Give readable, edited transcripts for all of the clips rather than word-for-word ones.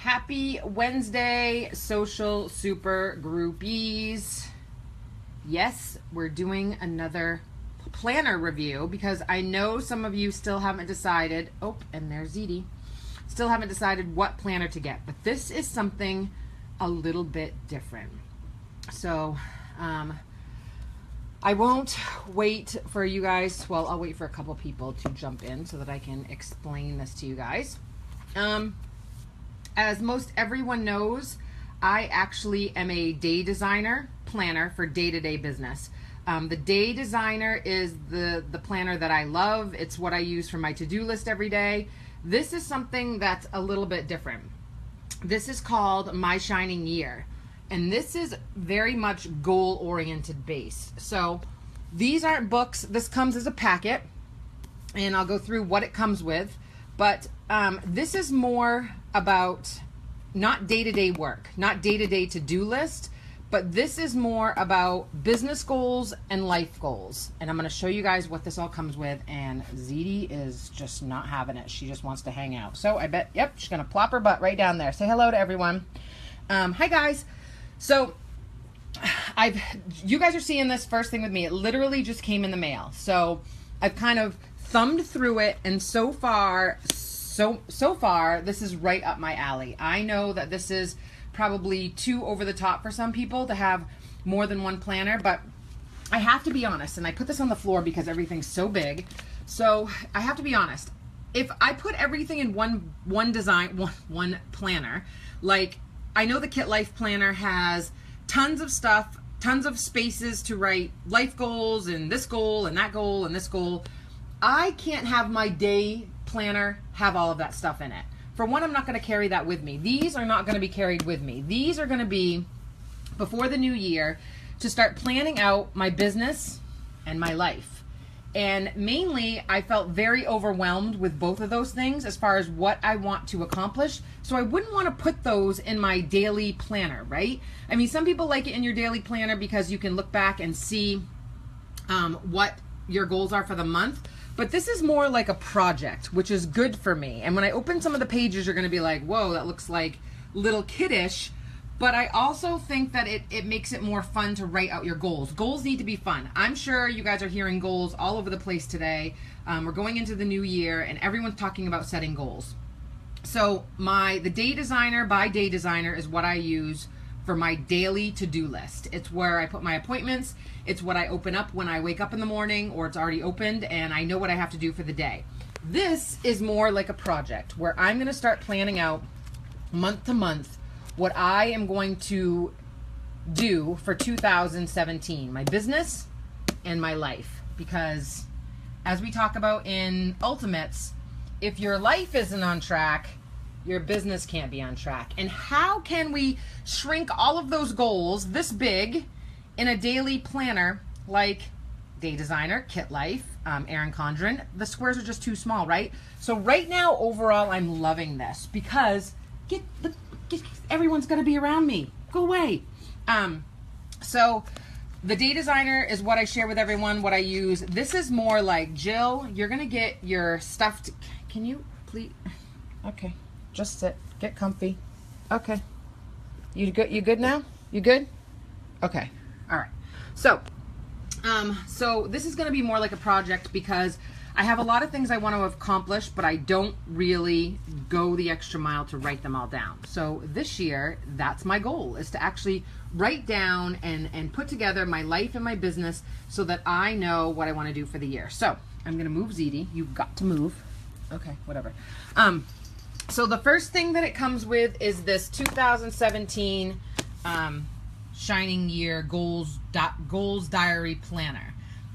Happy Wednesday, social super groupies. Yes, we're doing another planner review because I know some of you still haven't decided. Oh, and there's Zeddy. Still haven't decided what planner to get, but this is something a little bit different. So, I won't wait for you guys. Well, I'll wait for a couple people to jump in so that I can explain this to you guys. As most everyone knows, I actually am a day designer planner for day-to-day business. The day designer is the planner that I love. It's what I use for my to-do list every day. This is something that's a little bit different. This is called My Shining Year. And this is very much goal-oriented based. So these aren't books. This comes as a packet. And I'll go through what it comes with. But this is more about not day-to-day work, not day-to-day to-do list, but this is more about business goals and life goals. And I'm going to show you guys what this all comes with. And Zeddy is just not having it. She just wants to hang out. So I bet, yep, she's going to plop her butt right down there. Say hello to everyone. Hi, guys. So you guys are seeing this first thing with me. It literally just came in the mail. So I've kind of thumbed through it, and so far, this is right up my alley. I know that this is probably too over the top for some people to have more than one planner, but I have to be honest, and I put this on the floor because everything's so big. So I have to be honest. If I put everything in one planner, like I know the Kit Life Planner has tons of stuff, tons of spaces to write life goals and this goal and that goal and this goal. I can't have my day planner have all of that stuff in it. For one, I'm not going to carry that with me. These are not going to be carried with me. These are going to be before the new year to start planning out my business and my life. And mainly, I felt very overwhelmed with both of those things as far as what I want to accomplish. So I wouldn't want to put those in my daily planner, right? I mean, some people like it in your daily planner because you can look back and see what your goals are for the month. But this is more like a project, which is good for me. And when I open some of the pages, you're going to be like, whoa, that looks like little kiddish. But I also think that it makes it more fun to write out your goals. Goals need to be fun. I'm sure you guys are hearing goals all over the place today. We're going into the new year, and everyone's talking about setting goals. So the Day Designer by Day Designer is what I use for my daily to-do list. It's where I put my appointments. It's what I open up when I wake up in the morning, or it's already opened, and I know what I have to do for the day. This is more like a project where I'm going to start planning out month to month what I am going to do for 2017, my business and my life. Because as we talk about in Ultimates, if your life isn't on track, your business can't be on track. And how can we shrink all of those goals this big in a daily planner like Day Designer, Kit Life, Erin Condren? The squares are just too small, right? So right now, overall, I'm loving this because everyone's going to be around me. Go away. So the Day Designer is what I share with everyone, what I use. This is more like, Jill, you're going to get your stuff. Can you please? Okay. Just sit. Get comfy. Okay. You good? You good now? You good? Okay. All right. So this is going to be more like a project because I have a lot of things I want to accomplish, but I don't really go the extra mile to write them all down. So this year, that's my goal, is to actually write down and put together my life and my business so that I know what I want to do for the year. So I'm going to move Zeddy. You've got to move. Okay, whatever. So the first thing that it comes with is this 2017 Shining Year Goals Diary Planner.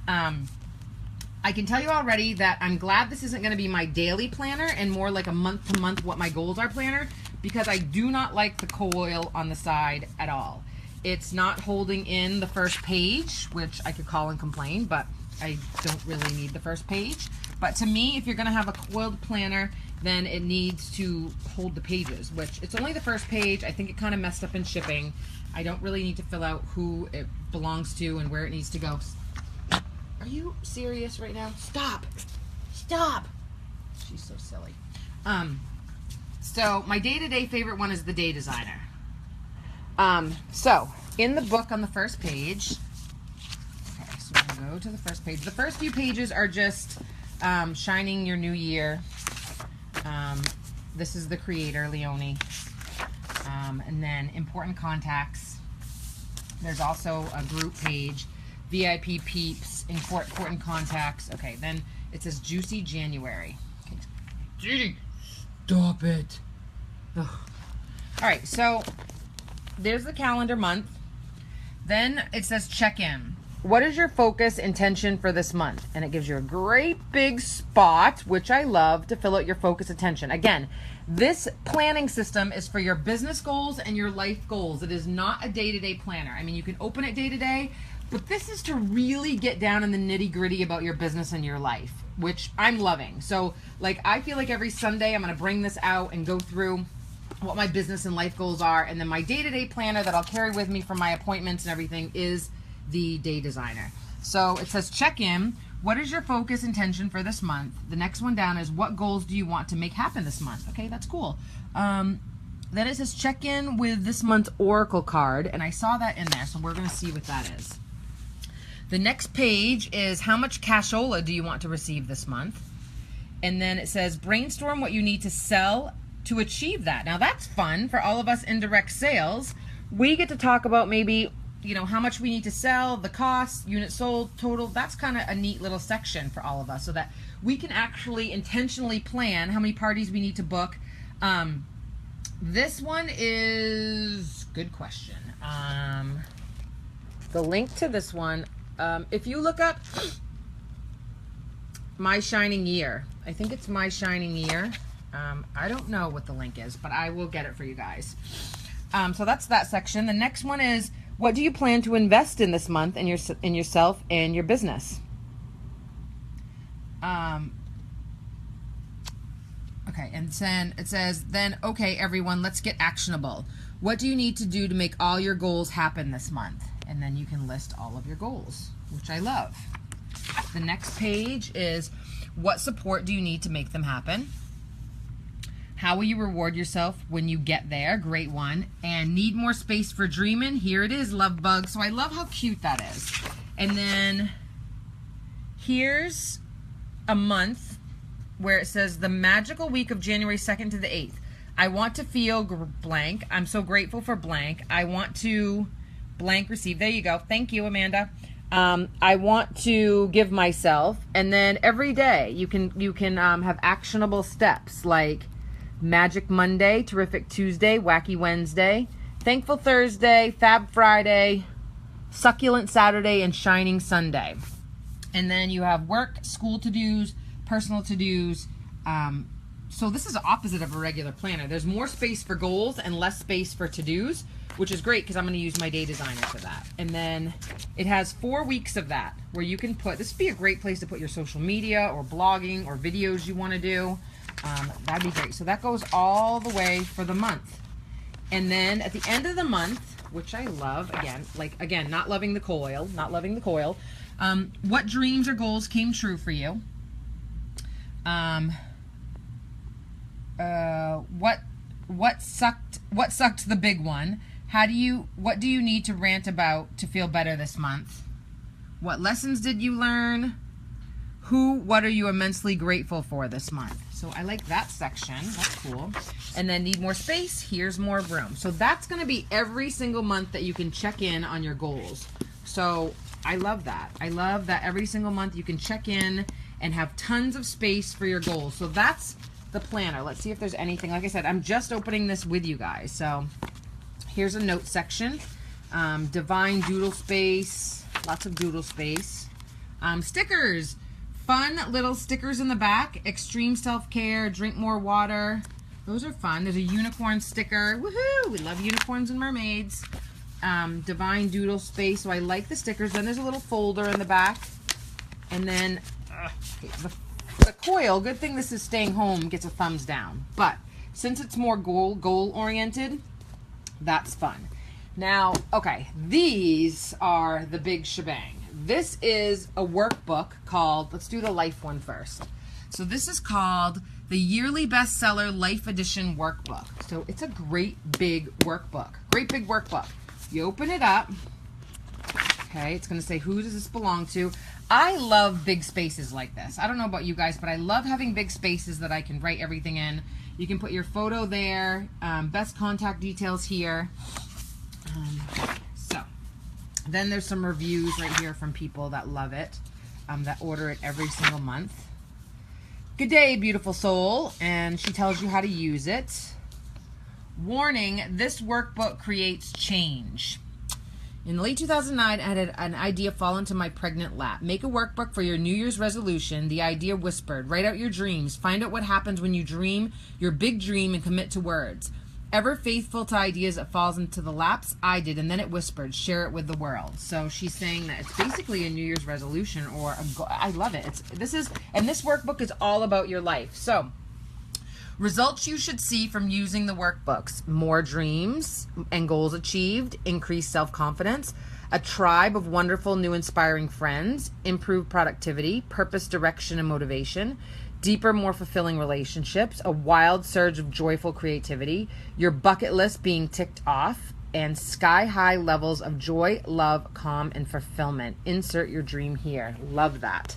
I can tell you already that I'm glad this isn't going to be my daily planner and more like a month-to-month what my goals are planner, because I do not like the coil on the side at all. It's not holding in the first page, which I could call and complain, but I don't really need the first page. But to me, if you're going to have a coiled planner, then it needs to hold the pages, which it's only the first page. I think it kind of messed up in shipping. I don't really need to fill out who it belongs to and where it needs to go. Are you serious right now? Stop. Stop. She's so silly. So my day-to-day favorite one is the day designer. So in the book on the first page, okay, so we're gonna go to the first page. The first few pages are just shining your new year. This is the creator, Leonie. And then important contacts. There's also a group page, VIP peeps, important contacts. Okay, then it says Juicy January. Okay. Judy, stop it. Ugh. All right, so there's the calendar month. Then it says check-in. What is your focus intention for this month? And it gives you a great big spot, which I love, to fill out your focus attention. Again, this planning system is for your business goals and your life goals. It is not a day-to-day planner. I mean, you can open it day-to-day, but this is to really get down in the nitty-gritty about your business and your life, which I'm loving. So, like, I feel like every Sunday I'm going to bring this out and go through what my business and life goals are. And then my day-to-day planner that I'll carry with me for my appointments and everything is the day designer. So it says check-in. What is your focus intention for this month? The next one down is what goals do you want to make happen this month? Okay, that's cool. Then it says check in with this month's Oracle card, and I saw that in there, so we're going to see what that is. The next page is how much cashola do you want to receive this month? And then it says brainstorm what you need to sell to achieve that. Now that's fun for all of us in direct sales. We get to talk about maybe, you know, how much we need to sell, the cost, units sold, total. That's kind of a neat little section for all of us so that we can actually intentionally plan how many parties we need to book. This one is, good question. The link to this one, if you look up My Shining Year, I think it's My Shining Year. I don't know what the link is, but I will get it for you guys. So that's that section. The next one is, what do you plan to invest in this month in yourself and your business? Okay, and then it says, okay, everyone, let's get actionable. What do you need to do to make all your goals happen this month? And then you can list all of your goals, which I love. The next page is, what support do you need to make them happen? How will you reward yourself when you get there? Great one. And need more space for dreaming? Here it is, love bug. So I love how cute that is. And then here's a month where it says the magical week of January 2nd to the 8th. I want to feel blank. I'm so grateful for blank. I want to blank receive. There you go. Thank you, Amanda. I want to give myself. And then every day you can have actionable steps like Magic Monday, Terrific Tuesday, Wacky Wednesday, Thankful Thursday, Fab Friday, Succulent Saturday, and Shining Sunday. And then you have work, school to-dos, personal to-dos. So this is the opposite of a regular planner. There's more space for goals and less space for to-dos, which is great because I'm going to use my day designer for that. And then it has 4 weeks of that where you can put, this would be a great place to put your social media or blogging or videos you want to do. That'd be great. So that goes all the way for the month. And then at the end of the month, which I love, again, not loving the coil, what dreams or goals came true for you? What sucked the big one? What do you need to rant about to feel better this month? What lessons did you learn? What are you immensely grateful for this month? So I like that section. That's cool. And then need more space? Here's more room. So that's going to be every single month that you can check in on your goals. So I love that. I love that every single month you can check in and have tons of space for your goals. So that's the planner. Let's see if there's anything. Like I said, I'm just opening this with you guys. So here's a note section. Divine doodle space. Lots of doodle space. Stickers. Fun little stickers in the back. Extreme self-care. Drink more water. Those are fun. There's a unicorn sticker. Woohoo! We love unicorns and mermaids. Divine doodle space. So I like the stickers. Then there's a little folder in the back. And then the coil, good thing this is staying home, gets a thumbs down. But since it's more goal-oriented, that's fun. Now, okay, these are the big shebang. This is a workbook called, let's do the life one first. So this is called the yearly bestseller Life Edition workbook. So it's a great big workbook. Great big workbook. You open it up. Okay, it's going to say, who does this belong to? I love big spaces like this. I don't know about you guys, but I love having big spaces that I can write everything in. You can put your photo there, best contact details here. So then there's some reviews right here from people that love it, that order it every single month. Good day, beautiful soul. And she tells you how to use it. Warning, this workbook creates change. In late 2009, I had an idea fall into my pregnant lap. Make a workbook for your New Year's resolution. The idea whispered. Write out your dreams. Find out what happens when you dream your big dream and commit to words. Ever faithful to ideas that falls into the laps? I did, and then it whispered. Share it with the world. So she's saying that it's basically a New Year's resolution or a goal. I love it. This workbook is all about your life. So results you should see from using the workbooks: more dreams and goals achieved, increased self-confidence, a tribe of wonderful, new, inspiring friends, improved productivity, purpose, direction, and motivation, deeper, more fulfilling relationships, a wild surge of joyful creativity, your bucket list being ticked off, and sky-high levels of joy, love, calm, and fulfillment. Insert your dream here. Love that.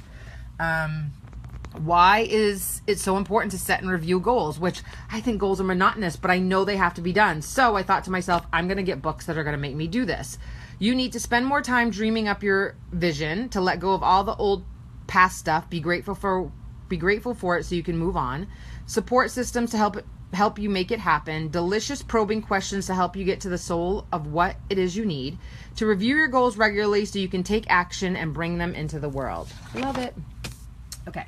Why is it so important to set and review goals? Which I think goals are monotonous, but I know they have to be done. So I thought to myself, I'm going to get books that are going to make me do this. You need to spend more time dreaming up your vision, to let go of all the old past stuff. Be grateful for it so you can move on. Support systems to help you make it happen. Delicious probing questions to help you get to the soul of what it is you need. To review your goals regularly so you can take action and bring them into the world. Love it. Okay.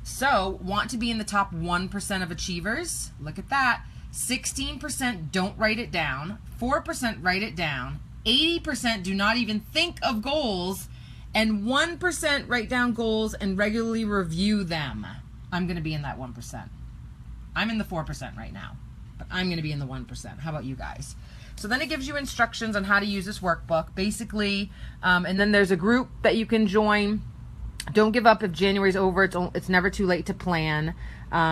So, want to be in the top 1% of achievers? Look at that. 16% don't write it down. 4% write it down. 80% do not even think of goals. And 1% write down goals and regularly review them. I'm going to be in that 1%. I'm in the 4% right now, but I'm going to be in the 1%. How about you guys? So then it gives you instructions on how to use this workbook, basically. And then there's a group that you can join. Don't give up if January's over. It's never too late to plan.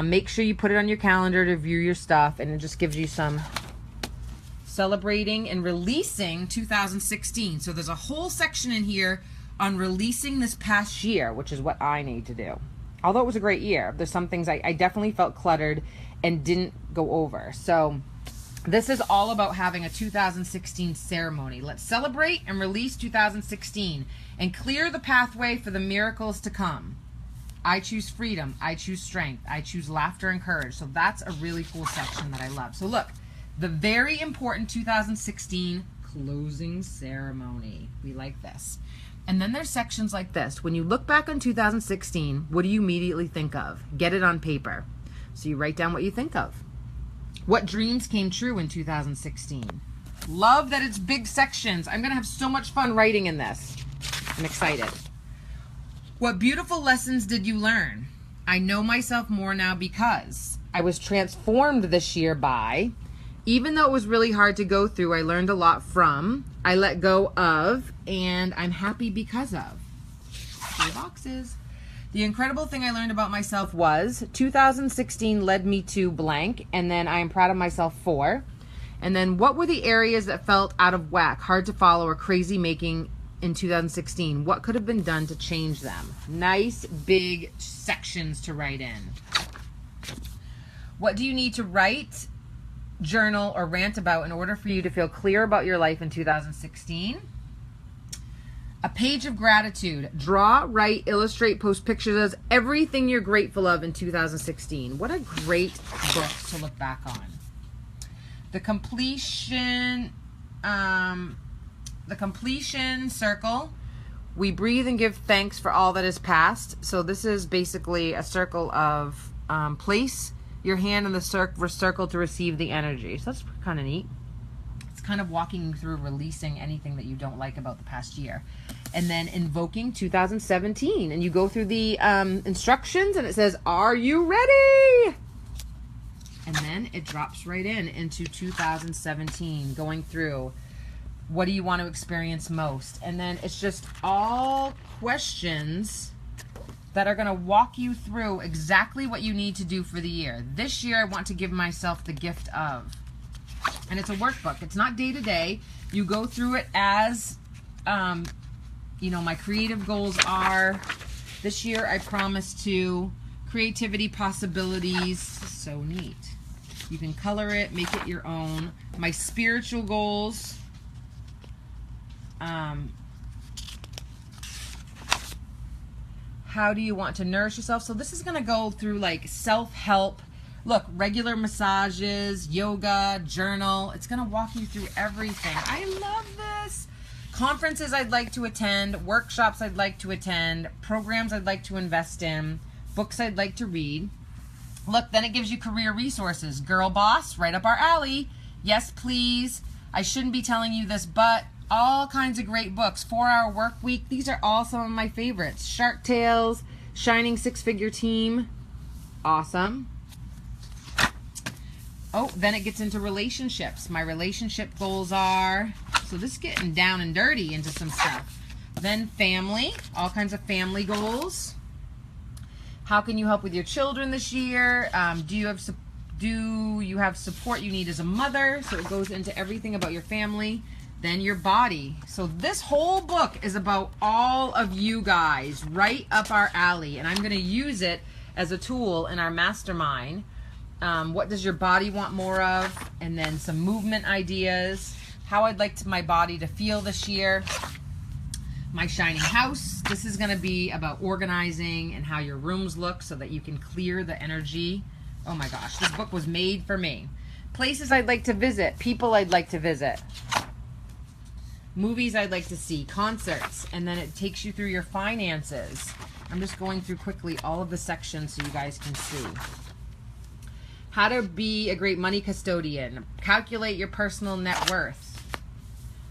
Make sure you put it on your calendar to view your stuff, and it just gives you some celebrating and releasing 2016. So there's a whole section in here on releasing this past year, which is what I need to do. Although it was a great year, there's some things I definitely felt cluttered and didn't go over. So this is all about having a 2016 ceremony. Let's celebrate and release 2016 and clear the pathway for the miracles to come. I choose freedom. I choose strength. I choose laughter and courage. So that's a really cool section that I love. So look, the very important 2016 closing ceremony. We like this. And then there's sections like this. When you look back on 2016, what do you immediately think of? Get it on paper. So you write down what you think of. What dreams came true in 2016? Love that it's big sections. I'm going to have so much fun writing in this. I'm excited. What beautiful lessons did you learn? I know myself more now because I was transformed this year by, even though it was really hard to go through, I learned a lot from, I let go of, and I'm happy because of. 3 boxes. The incredible thing I learned about myself was 2016 led me to blank, and then I am proud of myself for. And then what were the areas that felt out of whack, hard to follow, or crazy making in 2016? What could have been done to change them? Nice big sections to write in. What do you need to write, journal, or rant about in order for you to feel clear about your life in 2016? A page of gratitude. Draw, write, illustrate, post pictures of everything you're grateful of in 2016. What a great book to look back on. The completion circle. We breathe and give thanks for all that is past. So this is basically a circle of place your hand in the circle to receive the energy. So that's kind of neat. It's kind of walking you through releasing anything that you don't like about the past year. And then invoking 2017. And you go through the instructions and it says, are you ready? And then it drops right into 2017, going through what do you want to experience most. And then it's just all questions that are going to walk you through exactly what you need to do for the year. This year, I want to give myself the gift of. And it's a workbook. It's not day to day. You go through it as, you know, my creative goals are. This year, I promise to creativity, possibilities. So neat. You can color it, make it your own. My spiritual goals. How do you want to nourish yourself? So this is going to go through like self-help. Look, regular massages, yoga, journal. It's going to walk you through everything. I love this. Conferences I'd like to attend, workshops I'd like to attend, programs I'd like to invest in, books I'd like to read. Look, then it gives you career resources. Girl Boss, right up our alley. Yes, please. I shouldn't be telling you this, but all kinds of great books. 4-Hour Work Week. These are all some of my favorites. Shark Tales, Shining Six-Figure Team. Awesome. Oh, then it gets into relationships. My relationship goals are, so this is getting down and dirty into some stuff. Then family, all kinds of family goals. How can you help with your children this year? Do you have support you need as a mother? So it goes into everything about your family. Then your body. So this whole book is about all of you guys, right up our alley. And I'm going to use it as a tool in our mastermind. What does your body want more of? And then some movement ideas. How I'd like my body to feel this year. My shining house. This is going to be about organizing and how your rooms look so that you can clear the energy. Oh my gosh, this book was made for me. Places I'd like to visit. People I'd like to visit. Movies I'd like to see, concerts, and then it takes you through your finances. I'm just going through quickly all of the sections so you guys can see. How to be a great money custodian. Calculate your personal net worth.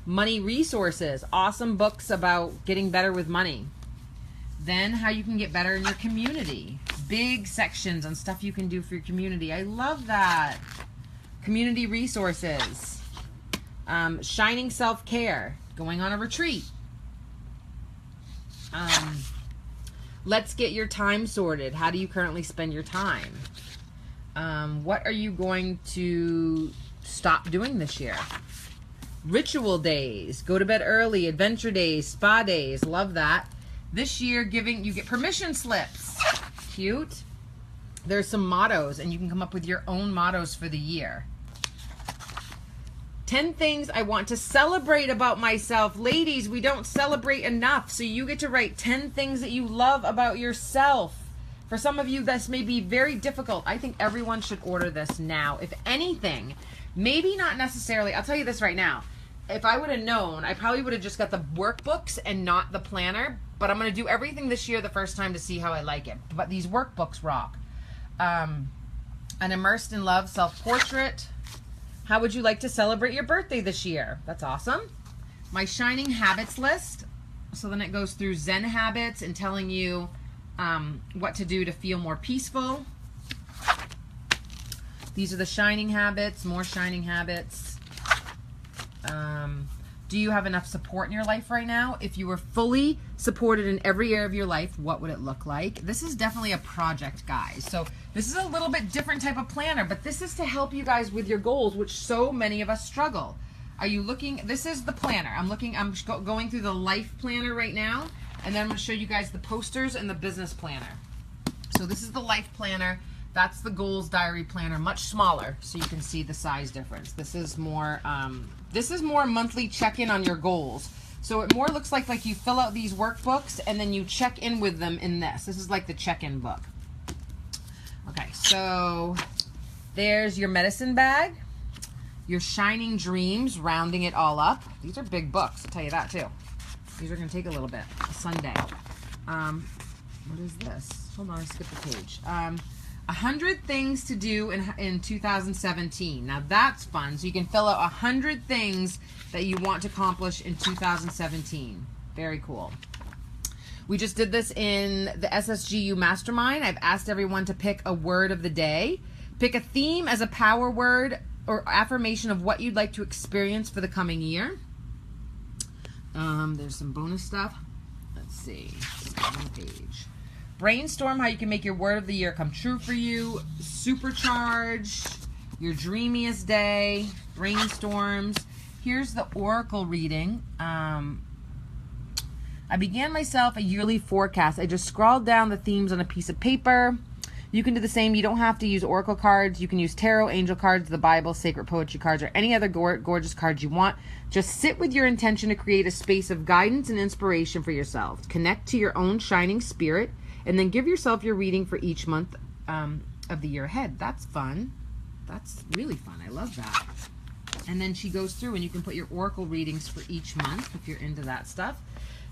Money resources. Awesome books about getting better with money. Then how you can get better in your community. Big sections on stuff you can do for your community. I love that. Community resources. Shining self-care, going on a retreat. Let's get your time sorted. How do you currently spend your time? What are you going to stop doing this year? Ritual days, go to bed early, adventure days, spa days, love that. This year, you get permission slips. Cute. There's some mottos, and you can come up with your own mottos for the year. 10 things I want to celebrate about myself. Ladies, we don't celebrate enough. So you get to write 10 things that you love about yourself. For some of you, this may be very difficult. I think everyone should order this now. If anything, maybe not necessarily. I'll tell you this right now. If I would have known, I probably would have just got the workbooks and not the planner. But I'm going to do everything this year the first time to see how I like it. But these workbooks rock. An Immersed in Love self-portrait. How would you like to celebrate your birthday this year? That's awesome. My Shining Habits list. So then it goes through Zen habits and telling you what to do to feel more peaceful. These are the Shining habits, more Shining habits. Do you have enough support in your life right now? If you were fully supported in every area of your life, what would it look like? This is definitely a project, guys. So this is a little bit different type of planner, but this is to help you guys with your goals, which so many of us struggle. Are you looking? This is the planner. I'm going through the life planner right now, and then I'm going to show you guys the posters and the business planner. So this is the life planner. That's the goals diary planner, much smaller, so you can see the size difference. This is more monthly check-in on your goals. So it more looks like you fill out these workbooks and then you check in with them in this. This is like the check-in book. Okay, so there's your medicine bag, your Shining Dreams, rounding it all up. These are big books, I'll tell you that too. These are going to take a little bit. A Sunday. What is this? Hold on, I skipped the page. 100 things to do in 2017. Now that's fun. So you can fill out 100 things that you want to accomplish in 2017. Very cool. We just did this in the SSGU Mastermind. I've asked everyone to pick a word of the day. Pick a theme as a power word or affirmation of what you'd like to experience for the coming year. There's some bonus stuff. Let's see. One page. Brainstorm how you can make your word of the year come true for you. Supercharge your dreamiest day. Brainstorms. Here's the oracle reading. I began myself a yearly forecast. I just scrawled down the themes on a piece of paper. You can do the same. You don't have to use oracle cards. You can use tarot, angel cards, the Bible, sacred poetry cards, or any other gorgeous cards you want. Just sit with your intention to create a space of guidance and inspiration for yourself. Connect to your own shining spirit, and then give yourself your reading for each month of the year ahead. That's fun. That's really fun. I love that. And then she goes through, and you can put your oracle readings for each month if you're into that stuff.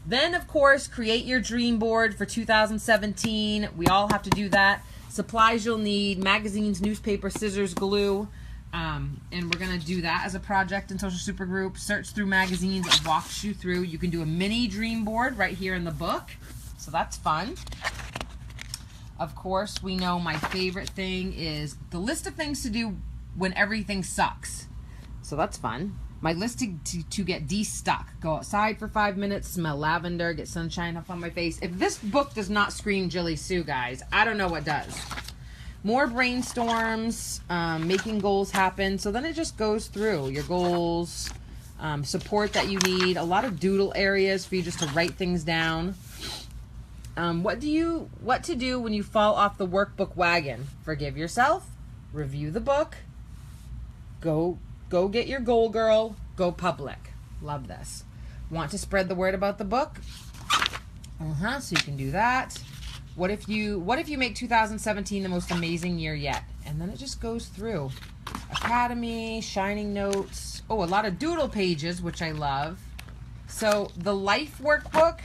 Then, of course, create your dream board for 2017. We all have to do that. Supplies you'll need: magazines, newspaper, scissors, glue. And we're going to do that as a project in Social Supergroup. Search through magazines. It walks you through. You can do a mini dream board right here in the book. So that's fun. Of course, we know my favorite thing is the list of things to do when everything sucks. So that's fun. My list to get de-stuck. Go outside for 5 minutes, smell lavender, get sunshine up on my face. If this book does not scream Jilleysue, guys, I don't know what does. More brainstorms, making goals happen. So then it just goes through your goals, support that you need, a lot of doodle areas for you just to write things down. What to do when you fall off the workbook wagon? Forgive yourself, review the book, go get your goal, girl. Go public. Love this. Want to spread the word about the book? So you can do that. What if you make 2017 the most amazing year yet? And then it just goes through. Academy, shining notes. Oh, a lot of doodle pages, which I love. So the life workbook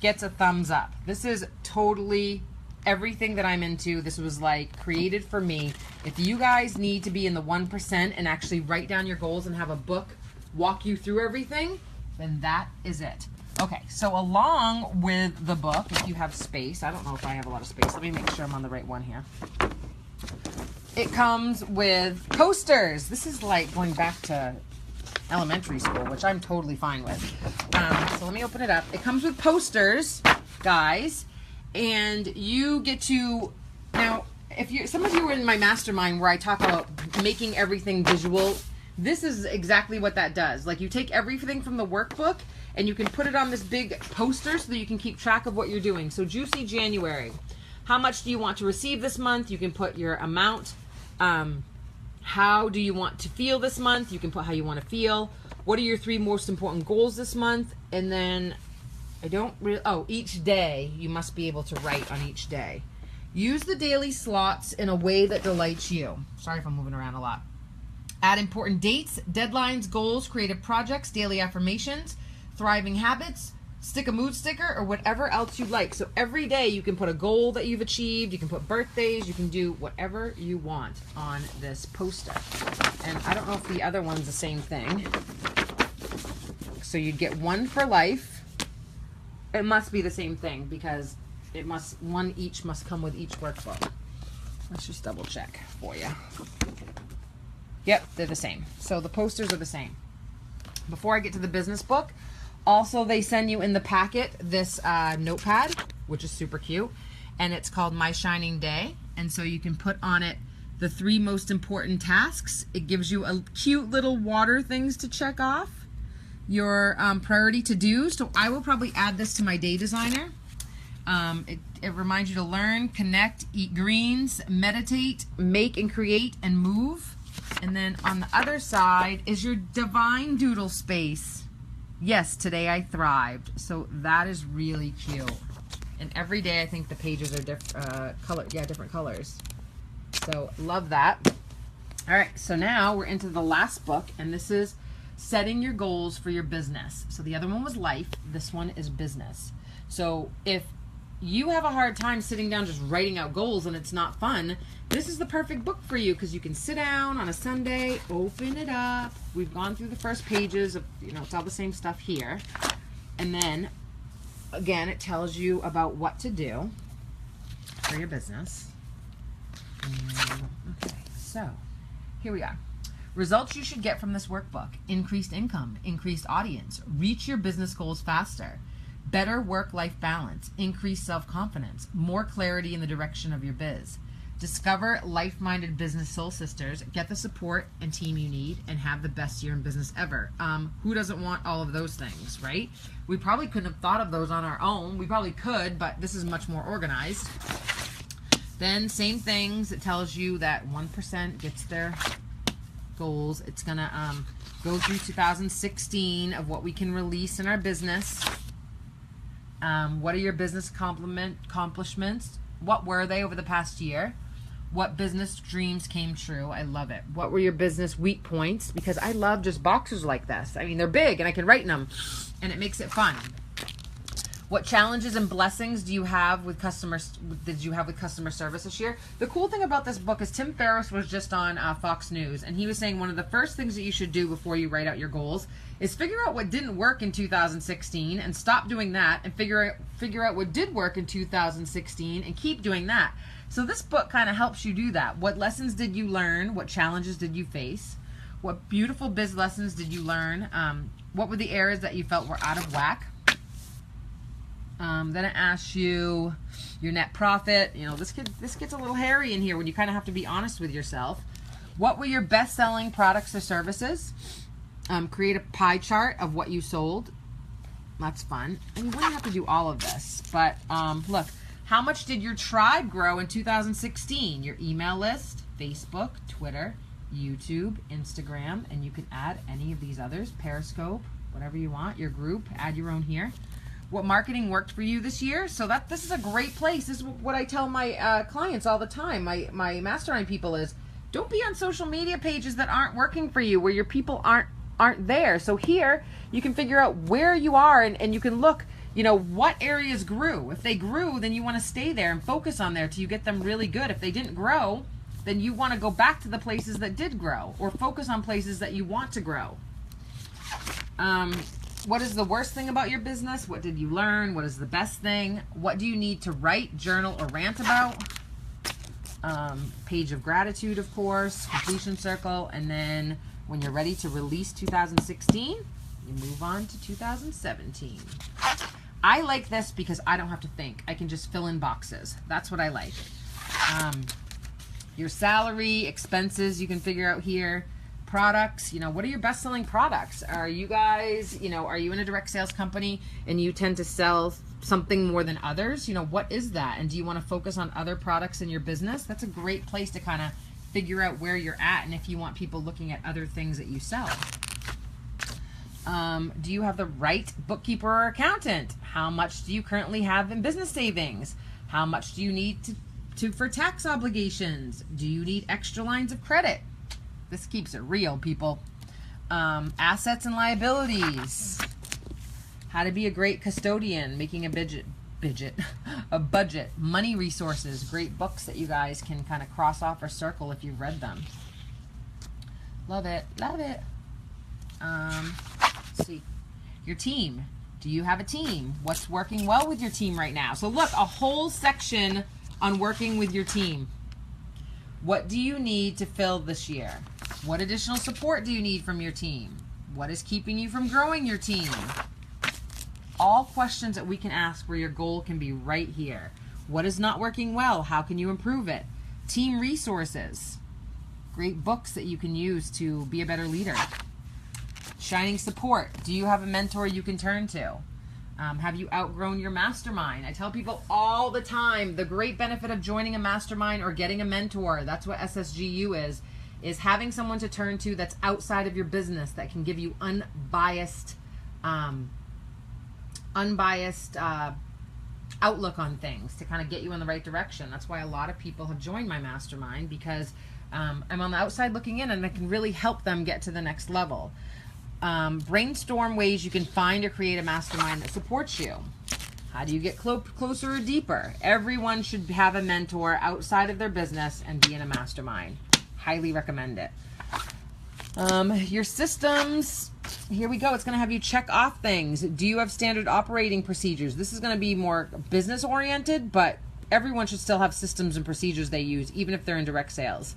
gets a thumbs up. This is totally everything that I'm into. This was like created for me. If you guys need to be in the 1% and actually write down your goals and have a book walk you through everything, then that is it. Okay, so along with the book, if you have space, I don't know if I have a lot of space. Let me make sure I'm on the right one here. It comes with posters. This is like going back to elementary school, which I'm totally fine with. So let me open it up. It comes with posters, guys. And you get to, now, if some of you were in my mastermind where I talk about making everything visual, this is exactly what that does. Like, you take everything from the workbook and you can put it on this big poster so that you can keep track of what you're doing. So Juicy January. How much do you want to receive this month? You can put your amount. How do you want to feel this month? You can put how you want to feel. What are your 3 most important goals this month? And then each day, you must be able to write on each day. Use the daily slots in a way that delights you. Sorry if I'm moving around a lot. Add important dates, deadlines, goals, creative projects, daily affirmations, thriving habits, stick a mood sticker, or whatever else you'd like. So every day you can put a goal that you've achieved, you can put birthdays, you can do whatever you want on this poster. And I don't know if the other one's the same thing. So you'd get one for life. It must be the same thing because one each must come with each workbook. Let's just double check for you. Yep, they're the same. So the posters are the same. Before I get to the business book, also they send you in the packet this notepad, which is super cute, and it's called My Shining Day. And so you can put on it the 3 most important tasks. It gives you a cute little water things to check off. Your priority to-dos. So I will probably add this to my day designer. It reminds you to learn, connect, eat greens, meditate, make and create, and move. And then on the other side is your divine doodle space. Yes, today I thrived. So that is really cute. And every day I think the pages are different colors. So love that. All right, so now we're into the last book, and this is setting your goals for your business. So the other one was life. This one is business. So if you have a hard time sitting down just writing out goals and it's not fun, this is the perfect book for you because you can sit down on a Sunday, open it up. We've gone through the first pages of, it's all the same stuff here. And then, again, it tells you about what to do for your business. Okay, so here we are. Results you should get from this workbook: increased income, increased audience, reach your business goals faster, better work-life balance, increased self-confidence, more clarity in the direction of your biz. Discover like-minded business soul sisters, get the support and team you need, and have the best year in business ever. Who doesn't want all of those things, right? We probably couldn't have thought of those on our own. We probably could, but this is much more organized. Then same things. It tells you that 1% gets their goals. It's going to go through 2016 of what we can release in our business. What are your business accomplishments? What were they over the past year? What business dreams came true? I love it. What were your business weak points? Because I love just boxes like this. I mean, they're big and I can write in them and it makes it fun. What challenges and blessings do you have with did you have with customer service this year? The cool thing about this book is Tim Ferriss was just on Fox News, and he was saying one of the first things that you should do before you write out your goals is figure out what didn't work in 2016 and stop doing that, and figure out what did work in 2016 and keep doing that. So this book kind of helps you do that. What lessons did you learn? What challenges did you face? What beautiful biz lessons did you learn? What were the areas that you felt were out of whack? Then it asks you your net profit. You know, this gets a little hairy in here when you kind of have to be honest with yourself. What were your best-selling products or services? Create a pie chart of what you sold. That's fun. I mean, we don't have to do all of this, but look, how much did your tribe grow in 2016? Your email list, Facebook, Twitter, YouTube, Instagram, and you can add any of these others, Periscope, whatever you want, your group, add your own here. What marketing worked for you this year? So this is a great place. This is what I tell my clients all the time, my mastermind people, is don't be on social media pages that aren't working for you, where your people aren't there. So here you can figure out where you are, and you can look, you know, what areas grew. If they grew, then you want to stay there and focus on there till you get them really good. If they didn't grow, then you want to go back to the places that did grow, or focus on places that you want to grow. What is the worst thing about your business? What did you learn? What is the best thing? What do you need to write, journal, or rant about? Page of gratitude, of course, completion circle, and then when you're ready to release 2016, you move on to 2017. I like this because I don't have to think. I can just fill in boxes. That's what I like. Your salary, expenses, you can figure out here. Products, you know, what are your best-selling products? Are you guys, you know, are you in a direct sales company and you tend to sell something more than others? You know, what is that? And do you want to focus on other products in your business? That's a great place to kind of figure out where you're at and if you want people looking at other things that you sell. Do you have the right bookkeeper or accountant? How much do you currently have in business savings? How much do you need for tax obligations? Do you need extra lines of credit? This keeps it real, people. Assets and liabilities. How to be a great custodian. Making a budget. Money resources. Great books that you guys can kind of cross off or circle if you've read them. Love it. Love it. Let's see. Your team. Do you have a team? What's working well with your team right now? So look, a whole section on working with your team. What do you need to fill this year? What additional support do you need from your team? What is keeping you from growing your team? All questions that we can ask where your goal can be right here. What is not working well? How can you improve it? Team resources. Great books that you can use to be a better leader. Shining support. Do you have a mentor you can turn to? Have you outgrown your mastermind? I tell people all the time, the great benefit of joining a mastermind or getting a mentor, that's what SSGU is having someone to turn to that's outside of your business that can give you unbiased outlook on things to kind of get you in the right direction. That's why a lot of people have joined my mastermind, because I'm on the outside looking in and I can really help them get to the next level. Brainstorm ways you can find or create a mastermind that supports you. How do you get closer or deeper? Everyone should have a mentor outside of their business and be in a mastermind. Highly recommend it. Your systems, here we go. It's going to have you check off things. Do you have standard operating procedures? This is going to be more business oriented, but everyone should still have systems and procedures they use, even if they're in direct sales.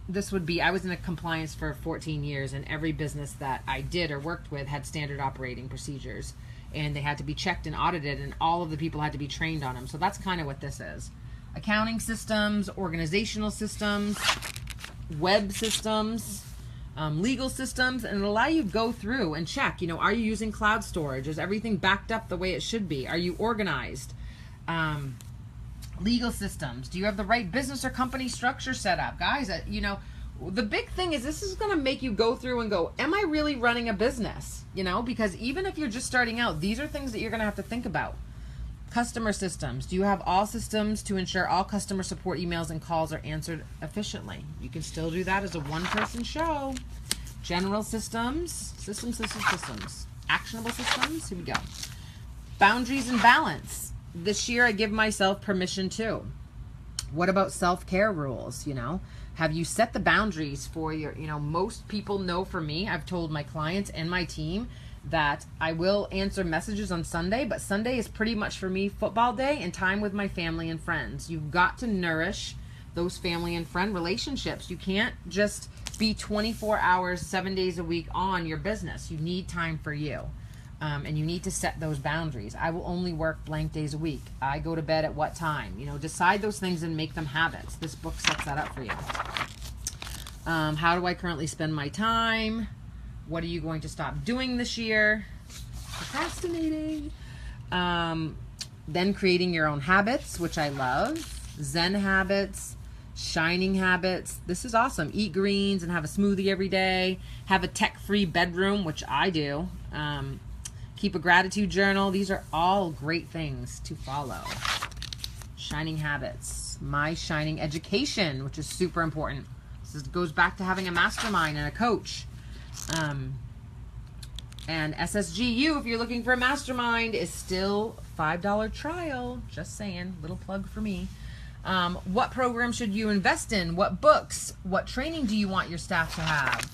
this would be, I was in a compliance for 14 years, and every business that I did or worked with had standard operating procedures, and they had to be checked and audited, and all of the people had to be trained on them. So that's kind of what this is. Accounting systems, organizational systems, web systems, legal systems, and it'll allow you to go through and check, you know, are you using cloud storage? Is everything backed up the way it should be? Are you organized? Legal systems. Do you have the right business or company structure set up? Guys, you know, the big thing is this is going to make you go through and go, am I really running a business? You know, because even if you're just starting out, these are things that you're going to have to think about. Customer systems. Do you have all systems to ensure all customer support emails and calls are answered efficiently? You can still do that as a one-person show. General systems. Systems. Actionable systems. Here we go. Boundaries and balance. This year I give myself permission too. What about self-care rules? You know, have you set the boundaries for your, you know, most people know for me, I've told my clients and my team that I will answer messages on Sunday, but Sunday is pretty much for me football day and time with my family and friends. You've got to nourish those family and friend relationships. You can't just be 24 hours, 7 days a week on your business. You need time for you. And you need to set those boundaries. I will only work blank days a week. I go to bed at what time? You know, decide those things and make them habits. This book sets that up for you. How do I currently spend my time? What are you going to stop doing this year? Procrastinating. Then creating your own habits, which I love. Zen habits, shining habits. This is awesome. Eat greens and have a smoothie every day. Have a tech-free bedroom, which I do. Keep a gratitude journal. These are all great things to follow. Shining habits. My shining education, which is super important. This goes back to having a mastermind and a coach. And SSGU, if you're looking for a mastermind, is still $5 trial. Just saying, little plug for me. What program should you invest in? What books? What training do you want your staff to have?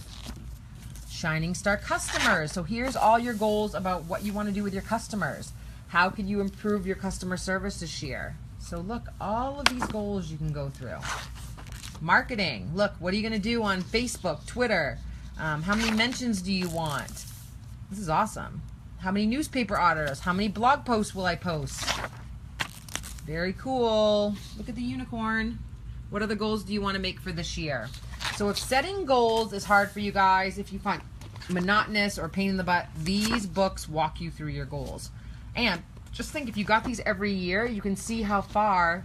Shining Star customers. So here's all your goals about what you want to do with your customers. How can you improve your customer service this year? So look, all of these goals you can go through. Marketing. Look, what are you going to do on Facebook, Twitter? How many mentions do you want? This is awesome. How many newspaper articles? How many blog posts will I post? Very cool. Look at the unicorn. What other goals do you want to make for this year? So if setting goals is hard for you guys, if you find monotonous or pain in the butt, these books walk you through your goals. And just think, if you got these every year, you can see how far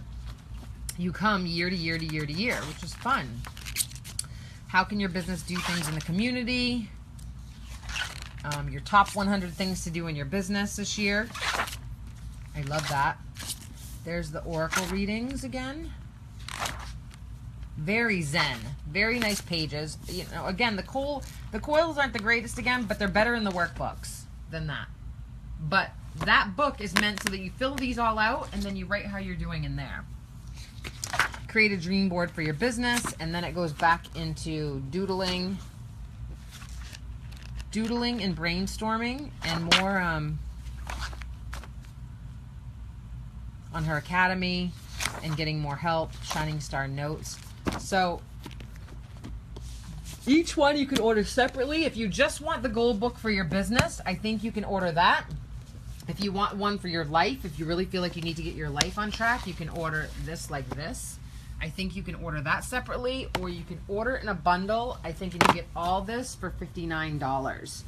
you come year to year to year to year, which is fun. How can your business do things in the community? Your top 100 things to do in your business this year. I love that. There's the oracle readings again. Very zen, very nice pages. You know, again, the coils aren't the greatest again, but they're better in the workbooks than that. But that book is meant so that you fill these all out and then you write how you're doing in there. Create a dream board for your business, and then it goes back into doodling and brainstorming, and more on her academy and getting more help. Shining Star notes. So each one you can order separately. If you just want the goal book for your business, I think you can order that. If you want one for your life, if you really feel like you need to get your life on track, you can order this like this. I think you can order that separately, or you can order it in a bundle. I think you can get all this for $59.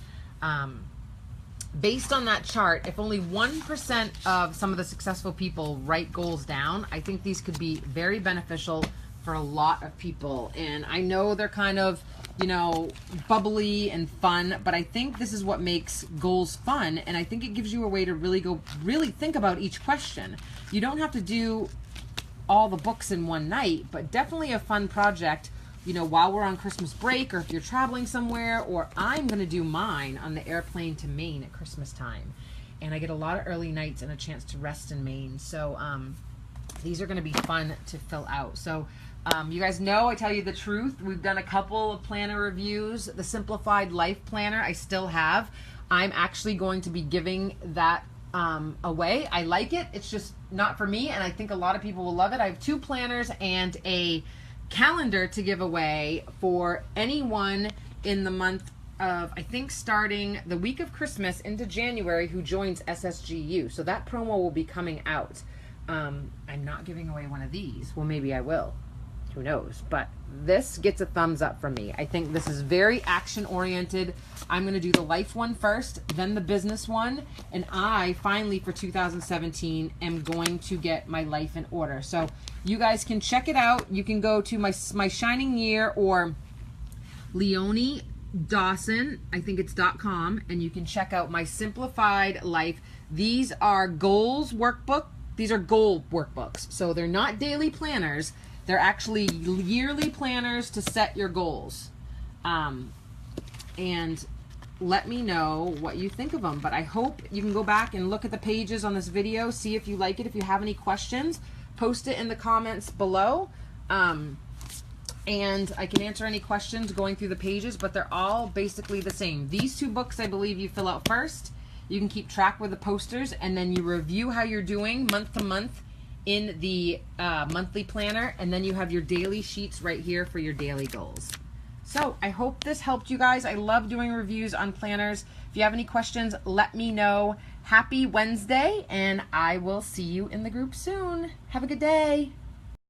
Based on that chart, if only 1% of some of the successful people write goals down, I think these could be very beneficial for a lot of people. And I know they're kind of, you know, bubbly and fun, but I think this is what makes goals fun. And I think it gives you a way to really think about each question. You don't have to do all the books in one night, but definitely a fun project, you know, while we're on Christmas break, or if you're traveling somewhere, or I'm going to do mine on the airplane to Maine at Christmas time. And I get a lot of early nights and a chance to rest in Maine. So these are going to be fun to fill out. So you guys know I tell you the truth. We've done a couple of planner reviews. The Simplified Life Planner I still have. I'm actually going to be giving that away. I like it. It's just not for me, and I think a lot of people will love it. I have 2 planners and a calendar to give away for anyone in the month of, I think, starting the week of Christmas into January, who joins SSGU. So that promo will be coming out. I'm not giving away one of these. Well, maybe I will. Who knows? But this gets a thumbs up from me. I think this is very action oriented. I'm going to do the life one first, then the business one, and I finally for 2017 am going to get my life in order. So you guys can check it out. You can go to my Shining Year or Leonie Dawson, I think it's .com, and you can check out my simplified life. These are goals workbook. These are goal workbooks. So they're not daily planners. They're actually yearly planners to set your goals. And let me know what you think of them. But I hope you can go back and look at the pages on this video, see if you like it. If you have any questions, post it in the comments below. And I can answer any questions going through the pages, but they're all basically the same. These two books, I believe, you fill out first. You can keep track with the posters, and then you review how you're doing month to month in the monthly planner, and then you have your daily sheets right here for your daily goals. So I hope this helped you guys. I love doing reviews on planners. If you have any questions, let me know. Happy Wednesday, and I will see you in the group soon. Have a good day.